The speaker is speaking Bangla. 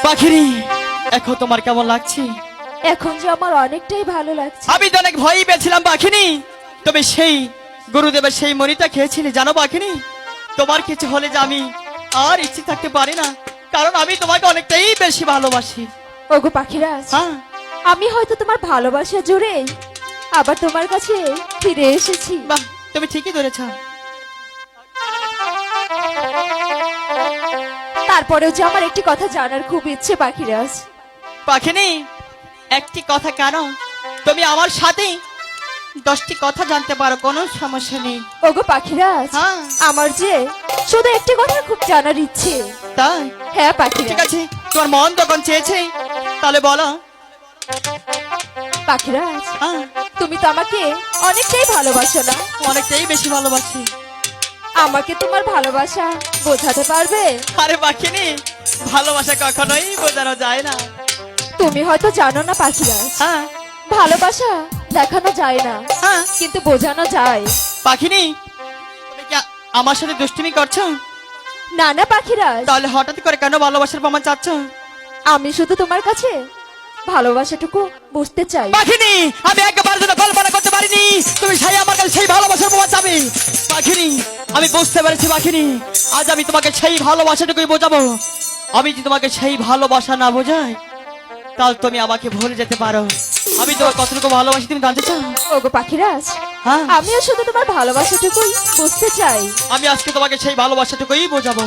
পাখিরি, এখন তোমার কেমন লাগছে? এখন যে আমার অনেকটাই ভালো লাগছে। আমি তো অনেক ভয়ই পেয়েছিলাম পাখিনি, তবে সেই গুরুদেবের সেই মণিটা খেয়েছিলে জানো পাখিনি। তোমার কিছু হলে যে আমি আর ইচ্ছে থাকতে পারি না, কারণ আমি তোমাকে অনেকটাই বেশি ভালোবাসি। ওগো পাখিরাজ, হ্যাঁ, আমি হয়তো তোমার ভালোবাসা জুড়ে আবার তোমার কাছে ফিরে এসেছি। বাহ, তুমি ঠিকই ধরেছ। তারপরেও যে আমার একটি কথা জানার খুব ইচ্ছে পাখিরাজ। পাখিনি, একটি কথা কেন, তুমি আমার সাথে 10টি কথা জানতে পারো, কোনো সমস্যা নেই। ওগো পাখিরাজ, হ্যাঁ। আমার যে শুধু একটি কথা খুব জানার ইচ্ছে। তাই? হ্যাঁ পাখিরাজ। ঠিক আছে, তোমার মন যখন চেয়েছে তাহলে বলো। পাখিরাজ, হ্যাঁ, তুমি তো আমাকে অনেকটাই ভালোবাসো না? অনেকটাই বেশি ভালোবাসি। আমাকে তোমার ভালোবাসা বোঝাতে পারবে? আরে পাখিনি, ভালোবাসা কখনোই বোঝানো যায় না। তুমি হয়তো জানো না পাখিরাজ, হ্যাঁ, ভালোবাসা দেখানো যায় না, হ্যাঁ। কিন্তু বোঝানো যায়। পাখিনি, তুমি কি আমার সাথে দুষ্টুমি করছো? না না পাখিরাজ, তাহলে হঠাৎ করে কেন ভালোবাসার প্রমাণ চাচ্ছ? আমি শুধু তোমার কাছে ভালোবাসাটুকু বুঝতে চাই। পাখিনি, আমি একবার যেন কল্পনা করতে পারিনি তুমি সেই আমার কাছে সেই ভালোবাসার প্রমাণ চাবে। পাখিনি, আমি বুঝতে পেরেছি পাখিনি, আজ আমি তোমাকে সেই ভালোবাসাটুকুই বোঝাবো। আমি যদি তোমাকে সেই ভালোবাসা না বোঝাই, তাহলে তুমি আমাকে ভুলে যেতে পারো। আমি তোমার কতটুকু ভালোবাসি তুমি জানতে চাও? ওগো পাখিরাজ, হ্যাঁ, আমিও শুধু তোমার ভালোবাসাটুকুই বুঝতে চাই। আমি আজকে তোমাকে সেই ভালোবাসাটুকুই বোঝাবো।